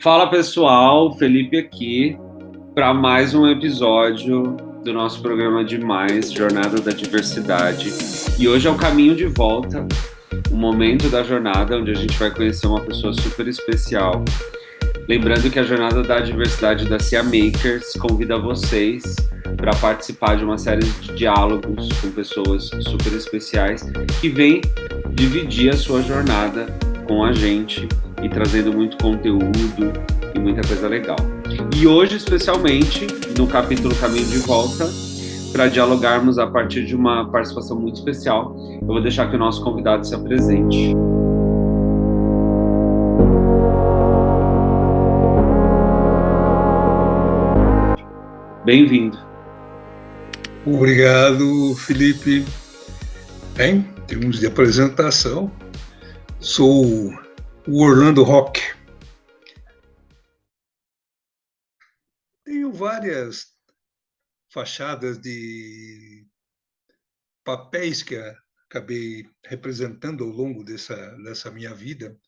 Fala pessoal, Felipe aqui para mais um episódio do nosso programa Demais, Jornada da Diversidade. E hoje é o caminho de volta, o momento da jornada onde a gente vai conhecer uma pessoa super especial. Lembrando que a Jornada da Diversidade da CIA Makers convida vocês para participar de uma série de diálogos com pessoas super especiais que vêm dividir a sua jornada com a gente e trazendo muito conteúdo e muita coisa legal. E hoje, especialmente, no capítulo Caminho de Volta, para dialogarmos a partir de uma participação muito especial, eu vou deixar que o nosso convidado se apresente. Bem-vindo. Obrigado, Felipe. Bem, temos de apresentação. Sou o Orlando Rock. Tenho várias fachadas de papéis que acabei representando ao longo dessa minha vida.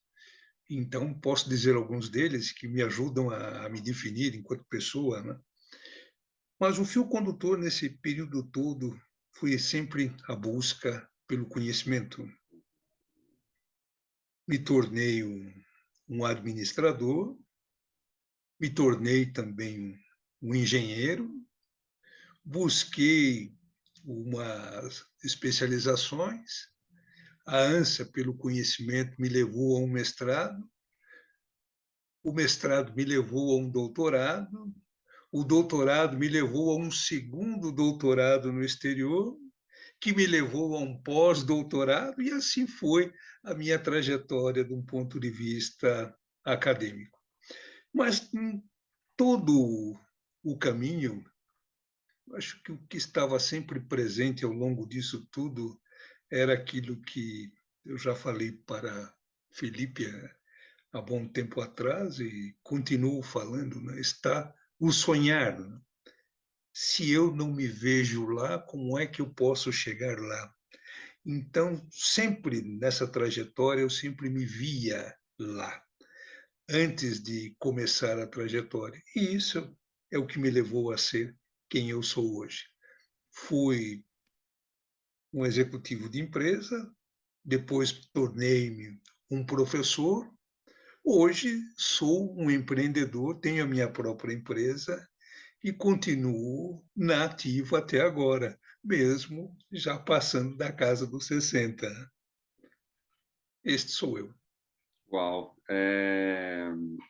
Então, posso dizer alguns deles que me ajudam a me definir enquanto pessoa, né? Mas o fio condutor nesse período todo foi sempre a busca pelo conhecimento. Me tornei um administrador, me tornei também um engenheiro, busquei umas especializações, a ânsia pelo conhecimento me levou a um mestrado, o mestrado me levou a um doutorado, o doutorado me levou a um segundo doutorado no exterior, que me levou a um pós-doutorado, e assim foi a minha trajetória de um ponto de vista acadêmico. Mas todo o caminho, acho que o que estava sempre presente ao longo disso tudo era aquilo que eu já falei para Felipe há bom tempo atrás e continuo falando, né? Está o sonhar. Né? Se eu não me vejo lá, como é que eu posso chegar lá? Então, sempre nessa trajetória, eu sempre me via lá, antes de começar a trajetória. E isso é o que me levou a ser quem eu sou hoje. Fui um executivo de empresa, depois tornei-me um professor, hoje sou um empreendedor, tenho a minha própria empresa e continuo na ativa até agora, mesmo já passando da casa dos 60. Este sou eu. Uau!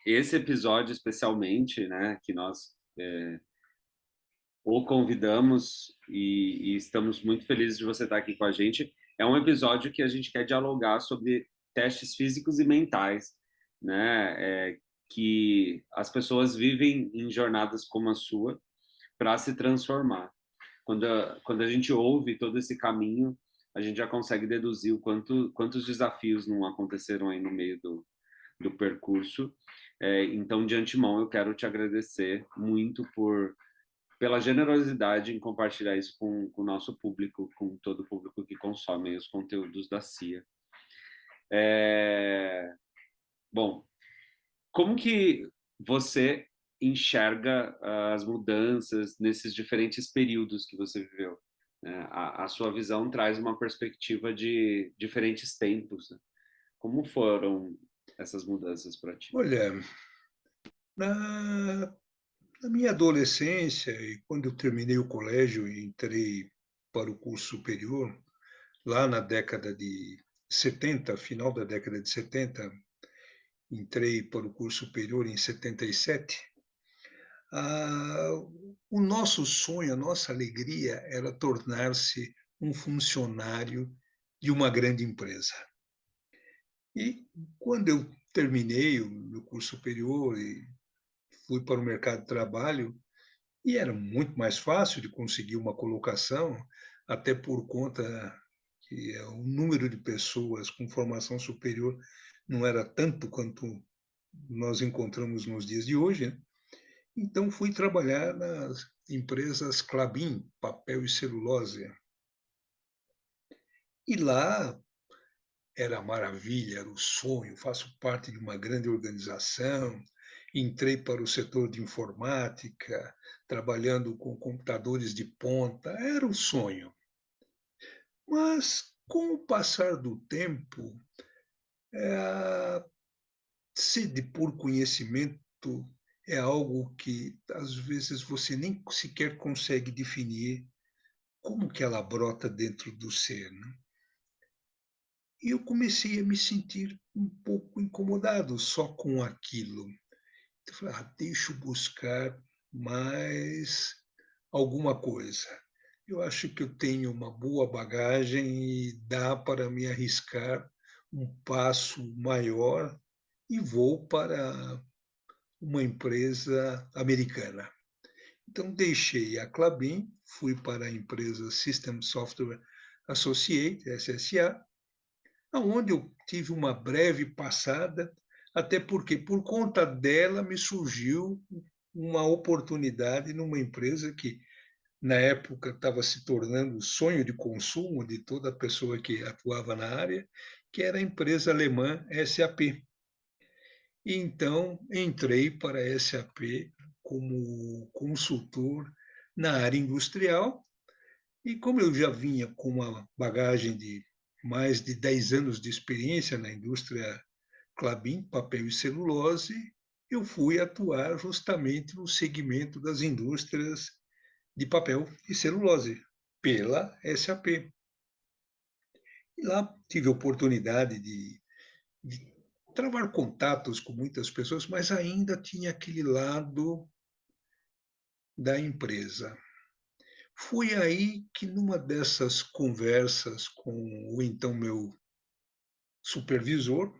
Esse episódio especialmente, né, que nós o convidamos e estamos muito felizes de você estar aqui com a gente. É um episódio que a gente quer dialogar sobre testes físicos e mentais, né? Que as pessoas vivem em jornadas como a sua para se transformar. Quando a gente ouve todo esse caminho, a gente já consegue deduzir quantos desafios não aconteceram aí no meio do percurso. Então, de antemão, eu quero te agradecer muito pela generosidade em compartilhar isso com o nosso público, com todo o público que consome os conteúdos da CIA. Bom, como que você enxerga as mudanças nesses diferentes períodos que você viveu? A sua visão traz uma perspectiva de diferentes tempos. Né? Como foram essas mudanças para ti? Olha, na, na minha adolescência, e quando eu terminei o colégio e entrei para o curso superior, lá na década de 70, final da década de 70, entrei para o curso superior em 77. Ah, o nosso sonho, a nossa alegria era tornar-se um funcionário de uma grande empresa. E quando eu terminei o meu curso superior e fui para o mercado de trabalho, e era muito mais fácil de conseguir uma colocação, até por conta que o número de pessoas com formação superior não era tanto quanto nós encontramos nos dias de hoje. Né? Então, fui trabalhar nas empresas Klabin, papel e celulose. E lá era a maravilha, era o sonho, faço parte de uma grande organização, entrei para o setor de informática, trabalhando com computadores de ponta, era o sonho. Mas, com o passar do tempo, a sede por conhecimento é algo que, às vezes, você nem sequer consegue definir como que ela brota dentro do ser, né? E eu comecei a me sentir um pouco incomodado só com aquilo. Eu falei: deixa eu buscar mais alguma coisa. Eu acho que eu tenho uma boa bagagem e dá para me arriscar um passo maior e vou para uma empresa americana. Então, deixei a Klabin, fui para a empresa System Software Associates, SSA, onde eu tive uma breve passada, até porque, por conta dela, me surgiu uma oportunidade numa empresa que, na época, estava se tornando o sonho de consumo de toda pessoa que atuava na área, que era a empresa alemã SAP. E então, entrei para a SAP como consultor na área industrial, e como eu já vinha com uma bagagem de mais de 10 anos de experiência na indústria Klabin, papel e celulose, eu fui atuar justamente no segmento das indústrias de papel e celulose, pela SAP. E lá tive a oportunidade de travar contatos com muitas pessoas, mas ainda tinha aquele lado da empresa. Foi aí que, numa dessas conversas com o então meu supervisor,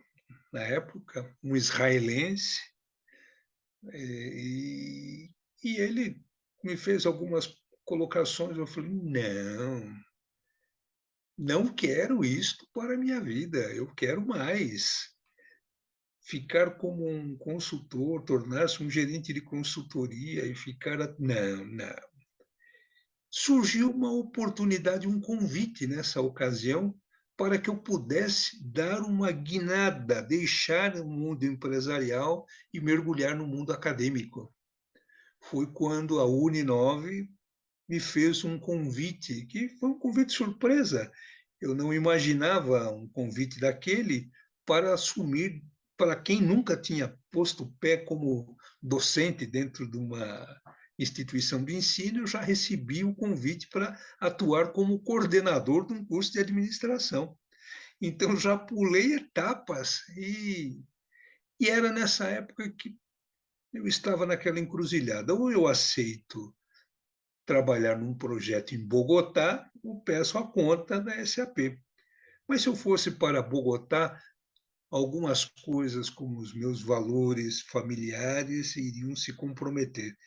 na época, um israelense, e ele me fez algumas colocações. Eu falei: não, não quero isto para a minha vida, eu quero mais. Ficar como um consultor, tornar-se um gerente de consultoria e ficar. Não, não. Surgiu uma oportunidade, um convite nessa ocasião, para que eu pudesse dar uma guinada, deixar o mundo empresarial e mergulhar no mundo acadêmico. Foi quando a Uninove me fez um convite, que foi um convite surpresa. Eu não imaginava um convite daquele para assumir, para quem nunca tinha posto o pé como docente dentro de uma instituição de ensino, eu já recebi o convite para atuar como coordenador de um curso de administração. Então, já pulei etapas e era nessa época que eu estava naquela encruzilhada. Ou eu aceito trabalhar num projeto em Bogotá, eu peço a conta da SAP. Mas se eu fosse para Bogotá, algumas coisas como os meus valores familiares iriam se comprometer.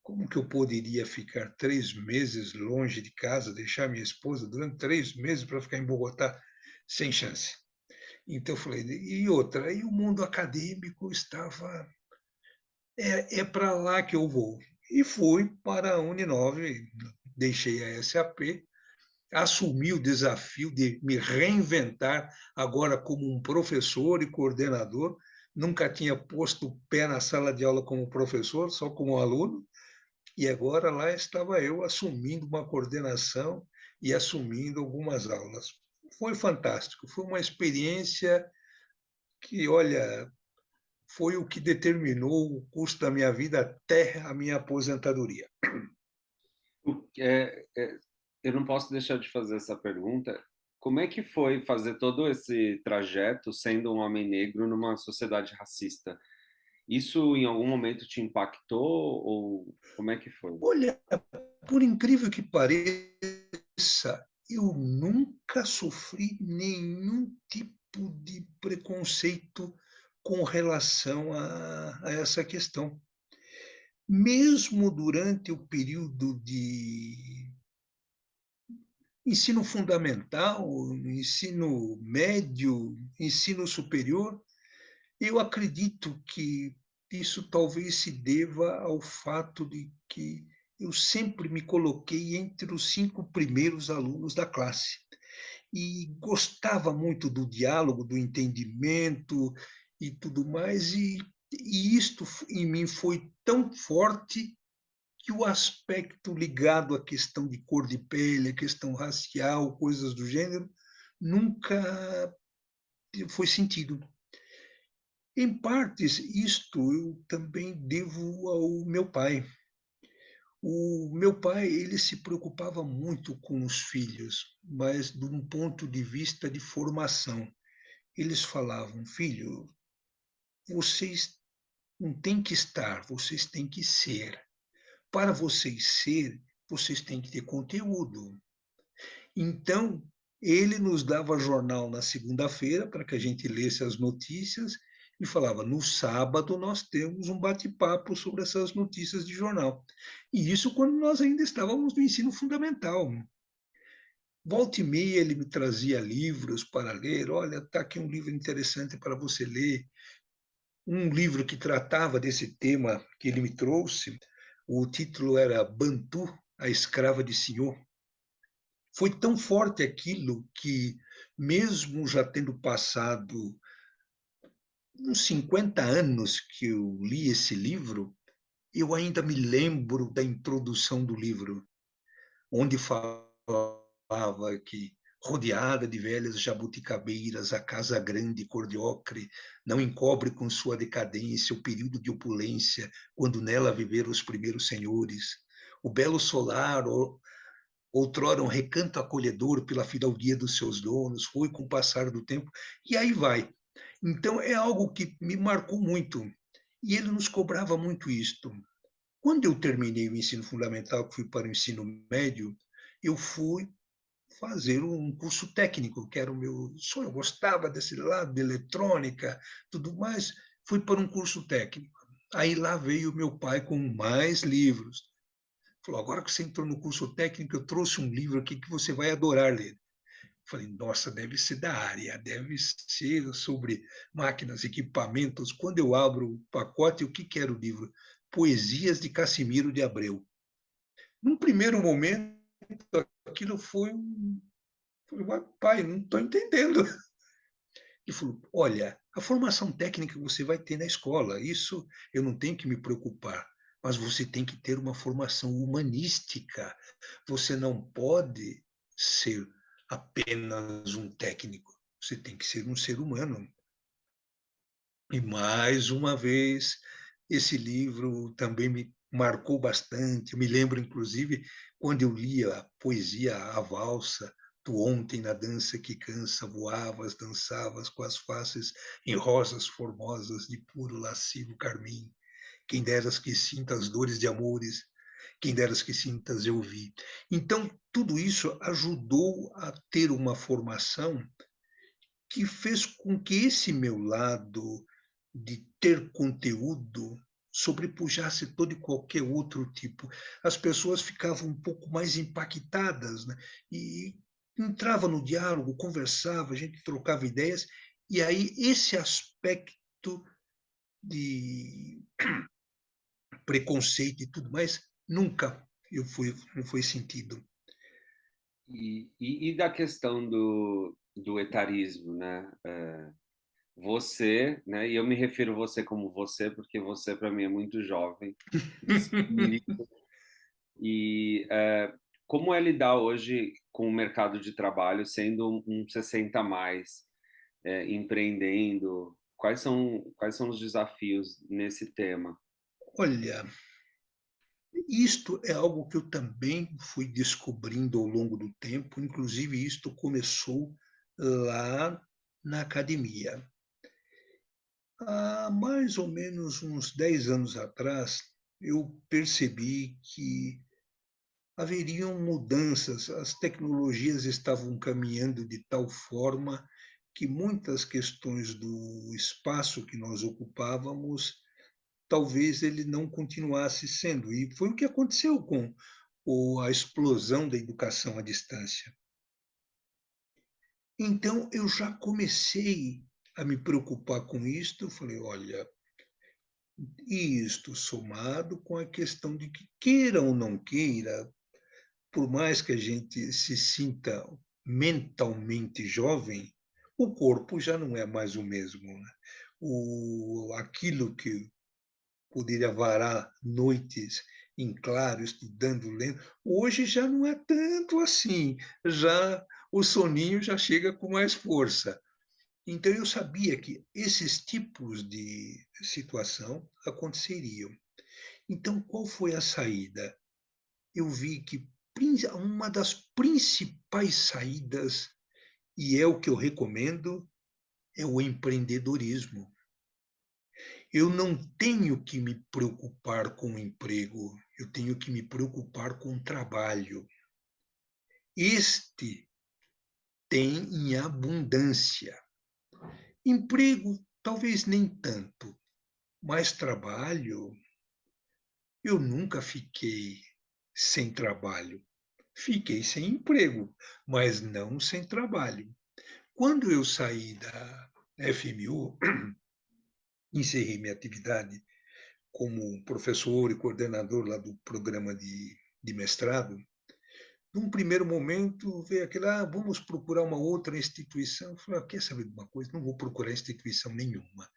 Como que eu poderia ficar 3 meses longe de casa, deixar minha esposa durante 3 meses para ficar em Bogotá? Sem chance. Então eu falei, e outra, e o mundo acadêmico estava, é para lá que eu vou. E fui para a Uninove, deixei a SAP, assumi o desafio de me reinventar agora como um professor e coordenador. Nunca tinha posto o pé na sala de aula como professor, só como aluno, e agora lá estava eu assumindo uma coordenação e assumindo algumas aulas. Foi fantástico, foi uma experiência que, olha, foi o que determinou o curso da minha vida até a minha aposentadoria. Eu não posso deixar de fazer essa pergunta. Como é que foi fazer todo esse trajeto sendo um homem negro numa sociedade racista? Isso em algum momento te impactou ou como é que foi? Olha, por incrível que pareça, eu nunca sofri nenhum tipo de preconceito com relação a essa questão. Mesmo durante o período de ensino fundamental, ensino médio, ensino superior, eu acredito que isso talvez se deva ao fato de que eu sempre me coloquei entre os 5 primeiros alunos da classe e gostava muito do diálogo, do entendimento e tudo mais. E E isto em mim foi tão forte que o aspecto ligado à questão de cor de pele, a questão racial, coisas do gênero, nunca foi sentido. Em partes, isto eu também devo ao meu pai. O meu pai, ele se preocupava muito com os filhos, mas de um ponto de vista de formação. Eles falavam: filho, vocês não têm que estar, vocês têm que ser. Para vocês ser, vocês têm que ter conteúdo. Então, ele nos dava jornal na segunda-feira para que a gente lesse as notícias e falava: no sábado nós temos um bate-papo sobre essas notícias de jornal. E isso quando nós ainda estávamos no ensino fundamental. Volta e meia ele me trazia livros para ler. Olha, está aqui um livro interessante para você ler. Um livro que tratava desse tema que ele me trouxe, o título era Bantu, a escrava de Senhor. Foi tão forte aquilo que, mesmo já tendo passado uns 50 anos que eu li esse livro, eu ainda me lembro da introdução do livro, onde falava que, rodeada de velhas jabuticabeiras, a casa grande cor de ocre não encobre com sua decadência o período de opulência, quando nela viveram os primeiros senhores. O belo solar, outrora um recanto acolhedor pela fidalguia dos seus donos, foi com o passar do tempo, e aí vai. Então, é algo que me marcou muito. E ele nos cobrava muito isto. Quando eu terminei o ensino fundamental, que fui para o ensino médio, eu fui fazer um curso técnico, que era o meu sonho. Eu gostava desse lado de eletrônica, tudo mais. Fui para um curso técnico. Aí lá veio meu pai com mais livros. Falou: agora que você entrou no curso técnico, eu trouxe um livro aqui que você vai adorar ler. Falei: nossa, deve ser da área, deve ser sobre máquinas, equipamentos. Quando eu abro o pacote, o que era o livro? Poesias de Cassimiro de Abreu. Num primeiro momento, aquilo foi um. Falei: pai, não estou entendendo. Ele falou: olha, a formação técnica você vai ter na escola, isso eu não tenho que me preocupar, mas você tem que ter uma formação humanística. Você não pode ser apenas um técnico, você tem que ser um ser humano. E mais uma vez, esse livro também me marcou bastante. Eu me lembro, inclusive, quando eu lia a poesia A Valsa, tu ontem na dança que cansa, voavas, dançavas com as faces em rosas formosas de puro lascivo carmim. Quem deras que sinta as dores de amores, quem deras que sintas eu vi. Então, tudo isso ajudou a ter uma formação que fez com que esse meu lado de ter conteúdo sobrepujasse todo e qualquer outro tipo. As pessoas ficavam um pouco mais impactadas, né? E entrava no diálogo, conversava, a gente trocava ideias, e aí esse aspecto de preconceito e tudo mais nunca não foi sentido. E da questão do etarismo, né? Você, né? E eu me refiro a você como você, porque você para mim é muito jovem, espírito. E como é lidar hoje com o mercado de trabalho, sendo um 60 a mais, empreendendo? Quais são os desafios nesse tema? Olha, isto é algo que eu também fui descobrindo ao longo do tempo, inclusive isto começou lá na academia. Há mais ou menos uns 10 anos atrás, eu percebi que haveriam mudanças, as tecnologias estavam caminhando de tal forma que muitas questões do espaço que nós ocupávamos, talvez ele não continuasse sendo. E foi o que aconteceu com a explosão da educação à distância. Então, eu já comecei a me preocupar com isto. Eu falei: olha, isto somado com a questão de que, queira ou não queira, por mais que a gente se sinta mentalmente jovem, o corpo já não é mais o mesmo, né? aquilo que poderia varar noites em claro, estudando, lendo, hoje já não é tanto assim, já o soninho já chega com mais força. Então, eu sabia que esses tipos de situação aconteceriam. Então, qual foi a saída? Eu vi que uma das principais saídas, e é o que eu recomendo, é o empreendedorismo. Eu não tenho que me preocupar com o emprego, eu tenho que me preocupar com o trabalho. Este tem em abundância. Emprego, talvez nem tanto, mas trabalho, eu nunca fiquei sem trabalho. Fiquei sem emprego, mas não sem trabalho. Quando eu saí da FMU, encerrei minha atividade como professor e coordenador lá do programa de mestrado. Num primeiro momento, veio aquele, vamos procurar uma outra instituição. Eu falei, quer saber de uma coisa? Não vou procurar instituição nenhuma.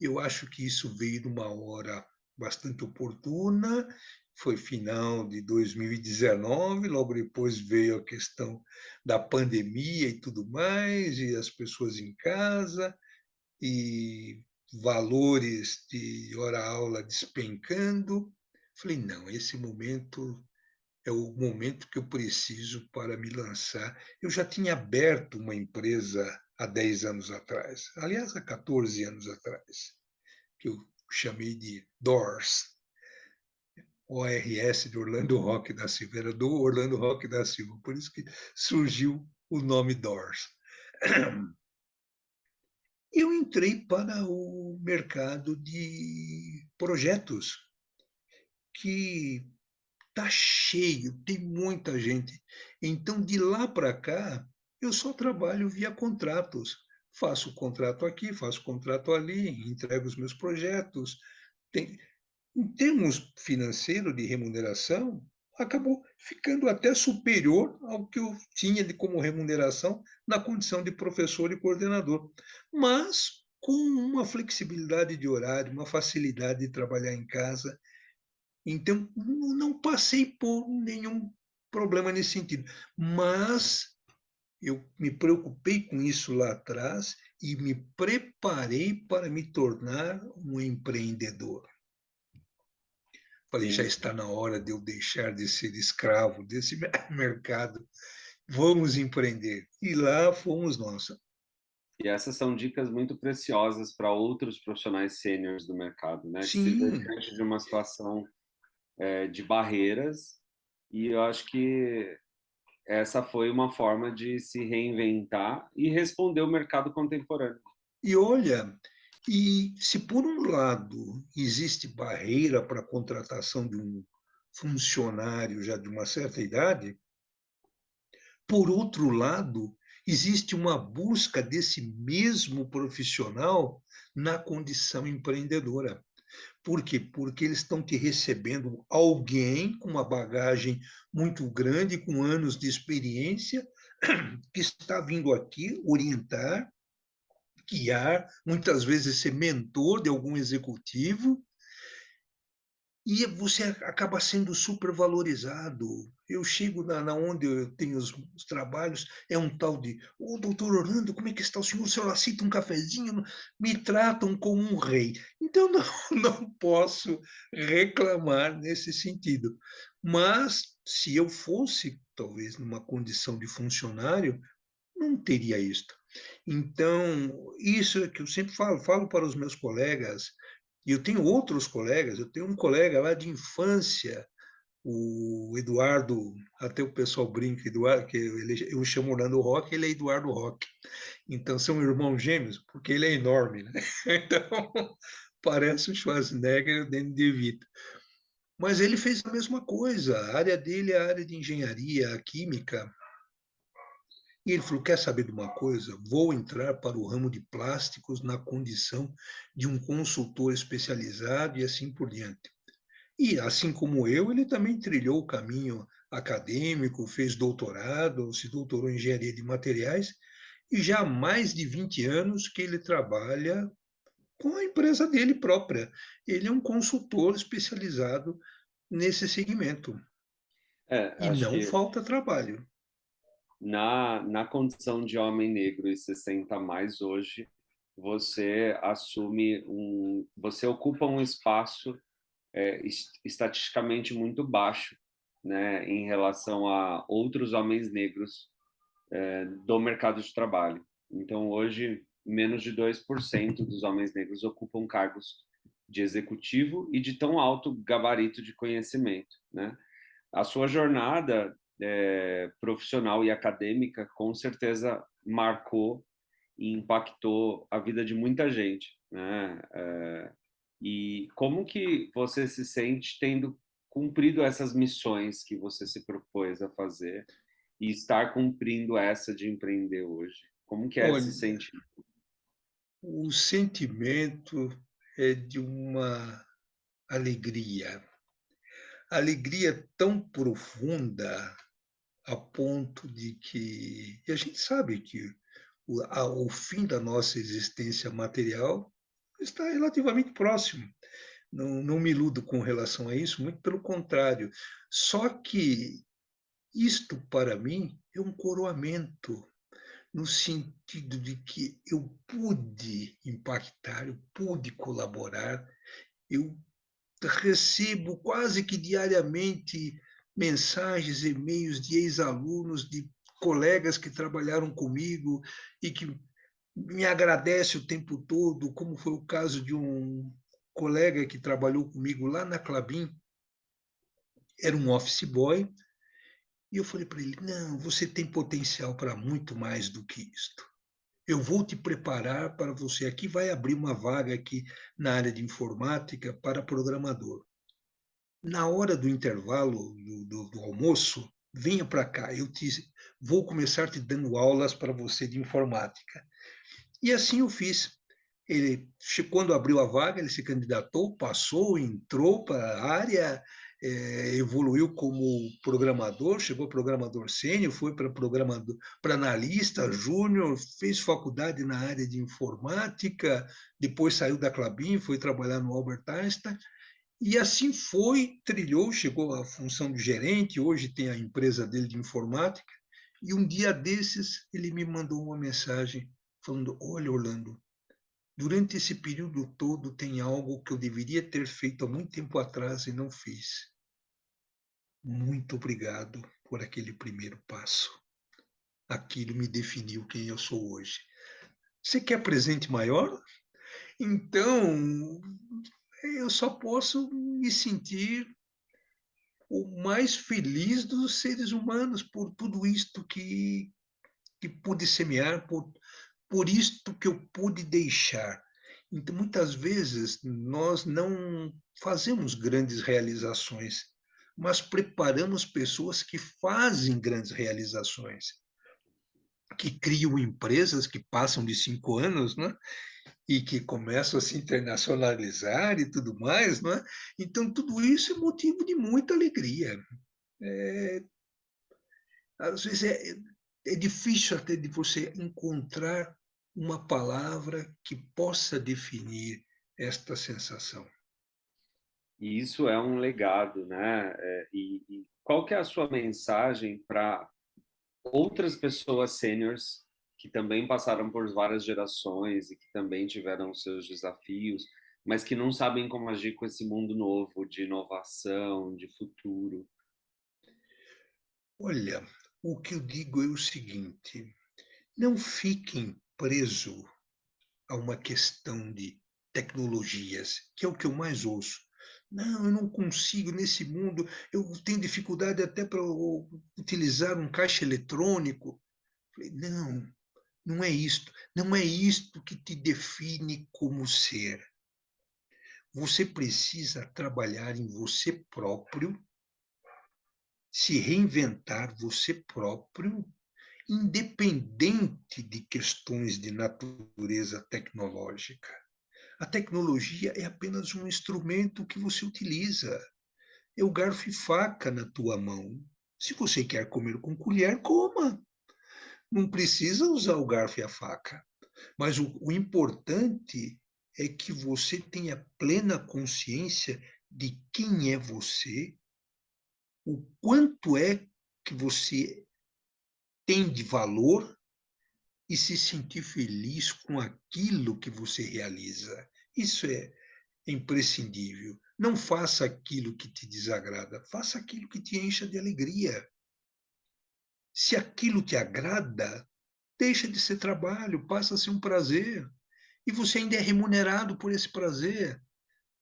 Eu acho que isso veio numa hora bastante oportuna, foi final de 2019, logo depois veio a questão da pandemia e tudo mais, e as pessoas em casa, e valores de hora-aula despencando. Falei, não, esse momento é o momento que eu preciso para me lançar. Eu já tinha aberto uma empresa há 10 anos atrás, aliás, há 14 anos atrás, que eu chamei de Doors, ORS de Orlando Roque da Silva, era do Orlando Roque da Silva, por isso que surgiu o nome Doors. Eu entrei para o mercado de projetos, que está cheio, tem muita gente. Então, de lá para cá, eu só trabalho via contratos. Faço contrato aqui, faço contrato ali, entrego os meus projetos. Tem, em termos financeiros de remuneração, acabou ficando até superior ao que eu tinha de como remuneração na condição de professor e coordenador, mas com uma flexibilidade de horário, uma facilidade de trabalhar em casa. Então, não passei por nenhum problema nesse sentido, mas eu me preocupei com isso lá atrás e me preparei para me tornar um empreendedor. Falei, já Sim. está na hora de eu deixar de ser escravo desse mercado. Vamos empreender. E lá fomos nós. E essas são dicas muito preciosas para outros profissionais sêniores do mercado, né? Que se vê Sim, diante de uma situação de barreiras. E eu acho que essa foi uma forma de se reinventar e responder o mercado contemporâneo. e olha, e se por um lado existe barreira para a contratação de um funcionário já de uma certa idade, por outro lado, existe uma busca desse mesmo profissional na condição empreendedora. Por quê? Porque eles estão te recebendo alguém com uma bagagem muito grande, com anos de experiência, que está vindo aqui orientar, guiar, muitas vezes ser mentor de algum executivo, e você acaba sendo supervalorizado. Eu chego na onde eu tenho os trabalhos, é um tal de, doutor Orlando, como é que está o senhor? O senhor aceita um cafezinho? Me tratam como um rei. Então, não, não posso reclamar nesse sentido. Mas, se eu fosse, talvez, numa condição de funcionário, não teria isto. Então, isso é que eu sempre falo para os meus colegas, e eu tenho outros colegas, eu tenho um colega lá de infância, o Eduardo, até o pessoal brinca, Eduardo, que eu chamo Orlando Rock, ele é Eduardo Rock. Então, são irmãos gêmeos, porque ele é enorme, né? Então, parece o Schwarzenegger e o Danny DeVito. Mas ele fez a mesma coisa, a área dele é a área de engenharia, a química, e ele falou: quer saber de uma coisa? Vou entrar para o ramo de plásticos na condição de um consultor especializado e assim por diante. E, assim como eu, ele também trilhou o caminho acadêmico, fez doutorado, se doutorou em engenharia de materiais, e já há mais de 20 anos que ele trabalha com a empresa dele própria. Ele é um consultor especializado nesse segmento. E Acho não que falta trabalho. na condição de homem negro e 60 a mais hoje, você ocupa um espaço estatisticamente muito baixo, né, em relação a outros homens negros do mercado de trabalho. Então, hoje, menos de 2% dos homens negros ocupam cargos de executivo e de tão alto gabarito de conhecimento, né? A sua jornada profissional e acadêmica com certeza marcou e impactou a vida de muita gente, né? E como que você se sente tendo cumprido essas missões que você se propôs a fazer e estar cumprindo essa de empreender hoje? Como que é se Olha, sentir? o sentimento é de uma alegria. Alegria tão profunda a ponto de que. E a gente sabe que o fim da nossa existência material está relativamente próximo. Não me iludo com relação a isso, muito pelo contrário. Só que isto, para mim, é um coroamento, no sentido de que eu pude impactar, eu pude colaborar, eu recebo quase que diariamente mensagens, e-mails de ex-alunos, de colegas que trabalharam comigo e que me agradecem o tempo todo, como foi o caso de um colega que trabalhou comigo lá na Klabin, era um office boy, e eu falei para ele: não, você tem potencial para muito mais do que isto. Eu vou te preparar para você. Aqui vai abrir uma vaga aqui na área de informática para programador. Na hora do intervalo do almoço, venha para cá, vou começar te dando aulas para você de informática. E assim eu fiz. Quando abriu a vaga, ele se candidatou, passou, entrou para a área, evoluiu como programador, chegou programador sênior, foi para programador, para analista júnior, fez faculdade na área de informática, depois saiu da Klabin, foi trabalhar no Albert Einstein, e assim foi, trilhou, chegou à função de gerente, hoje tem a empresa dele de informática, e um dia desses ele me mandou uma mensagem falando: olha, Orlando, durante esse período todo tem algo que eu deveria ter feito há muito tempo atrás e não fiz. Muito obrigado por aquele primeiro passo. Aquilo me definiu quem eu sou hoje. Você quer presente maior? Então, eu só posso me sentir o mais feliz dos seres humanos por tudo isto que pude semear, por isto que eu pude deixar. Então, muitas vezes, nós não fazemos grandes realizações, mas preparamos pessoas que fazem grandes realizações, que criam empresas que passam de 5 anos, né? E que começam a se internacionalizar e tudo mais, né? Então, tudo isso é motivo de muita alegria. Às vezes é difícil até de você encontrar uma palavra que possa definir esta sensação. E isso é um legado, né? E qual que é a sua mensagem para outras pessoas sêniores que também passaram por várias gerações e que também tiveram seus desafios, mas que não sabem como agir com esse mundo novo de inovação, de futuro? Olha, o que eu digo é o seguinte: não fiquem presos a uma questão de tecnologias, que é o que eu mais ouço. Não, eu não consigo nesse mundo, eu tenho dificuldade até para utilizar um caixa eletrônico. Não, não é isto. Não é isto que te define como ser. Você precisa trabalhar em você próprio, se reinventar você próprio, independente de questões de natureza tecnológica. A tecnologia é apenas um instrumento que você utiliza. É o garfo e faca na tua mão. Se você quer comer com colher, coma. Não precisa usar o garfo e a faca. Mas o importante é que você tenha plena consciência de quem é você, o quanto é que você tem de valor e se sentir feliz com aquilo que você realiza. Isso é imprescindível. Não faça aquilo que te desagrada, faça aquilo que te encha de alegria. Se aquilo te agrada, deixa de ser trabalho, passa a ser um prazer. E você ainda é remunerado por esse prazer.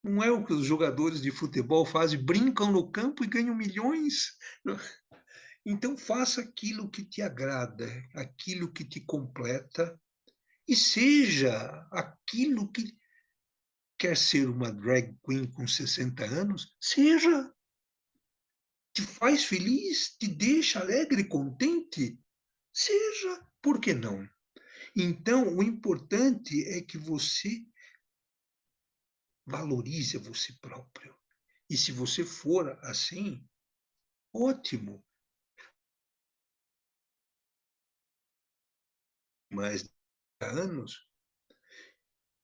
Não é o que os jogadores de futebol fazem, brincam no campo e ganham milhões. Então, faça aquilo que te agrada, aquilo que te completa, e seja aquilo que quer ser uma drag queen com 60 anos, seja. Te faz feliz, te deixa alegre, contente, seja. Por que não? Então, o importante é que você valorize você próprio. E se você for assim, ótimo. Mais de anos,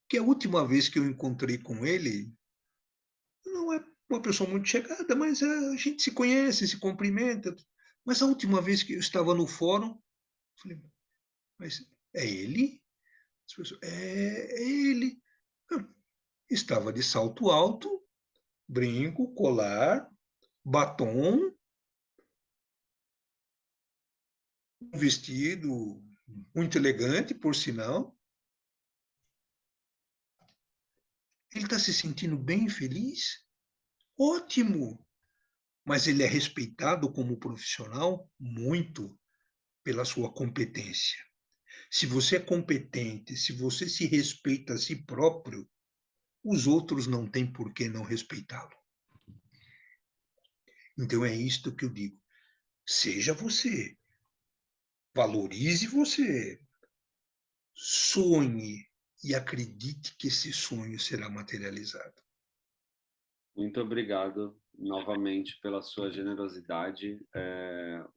que a última vez que eu encontrei com ele, não é uma pessoa muito chegada, mas a gente se conhece, se cumprimenta. Mas a última vez que eu estava no fórum, falei, mas é ele? As pessoas, é ele. Eu estava de salto alto, brinco, colar, batom, um vestido muito elegante, por sinal. Ele está se sentindo bem feliz? Ótimo! Mas ele é respeitado como profissional? Muito, pela sua competência. Se você é competente, se você se respeita a si próprio, os outros não têm por que não respeitá-lo. Então é isto que eu digo. Seja você, valorize você, sonhe e acredite que esse sonho será materializado. Muito obrigado novamente pela sua generosidade.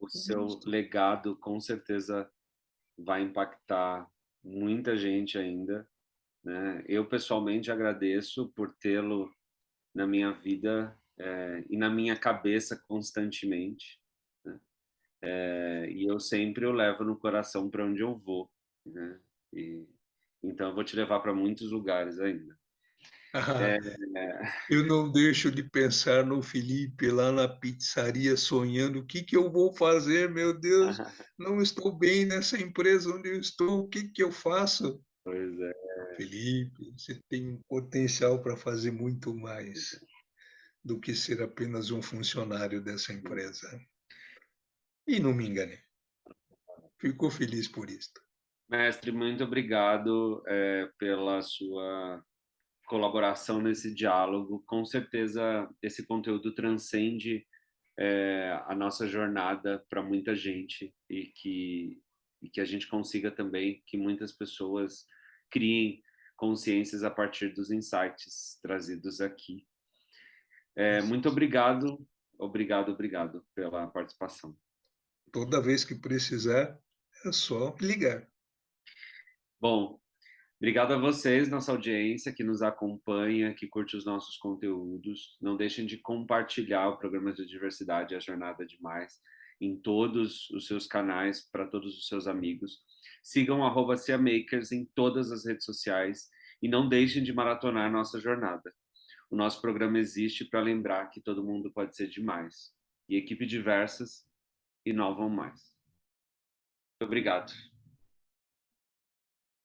O seu legado com certeza vai impactar muita gente ainda, né? Eu pessoalmente agradeço por tê-lo na minha vida e na minha cabeça constantemente, né? E eu sempre o levo no coração para onde eu vou, né? E, então eu vou te levar para muitos lugares ainda. Ah, É, eu não deixo de pensar no Felipe lá na pizzaria, sonhando o que que eu vou fazer, meu Deus, não estou bem nessa empresa onde eu estou, o que que eu faço? pois é. Felipe, você tem um potencial para fazer muito mais do que ser apenas um funcionário dessa empresa. E não me enganei. Fico feliz por isso. Mestre, muito obrigado pela sua colaboração nesse diálogo. Com certeza, esse conteúdo transcende a nossa jornada para muita gente e que a gente consiga também que muitas pessoas criem consciências a partir dos insights trazidos aqui. Muito obrigado, obrigado pela participação. Toda vez que precisar, é só ligar. Bom, obrigado a vocês, nossa audiência que nos acompanha, que curte os nossos conteúdos. Não deixem de compartilhar o programa de diversidade A Jornada Demais em todos os seus canais, para todos os seus amigos. Sigam @CeaMakers em todas as redes sociais e não deixem de maratonar nossa jornada. O nosso programa existe para lembrar que todo mundo pode ser demais. E equipe diversas inovam mais. Muito obrigado.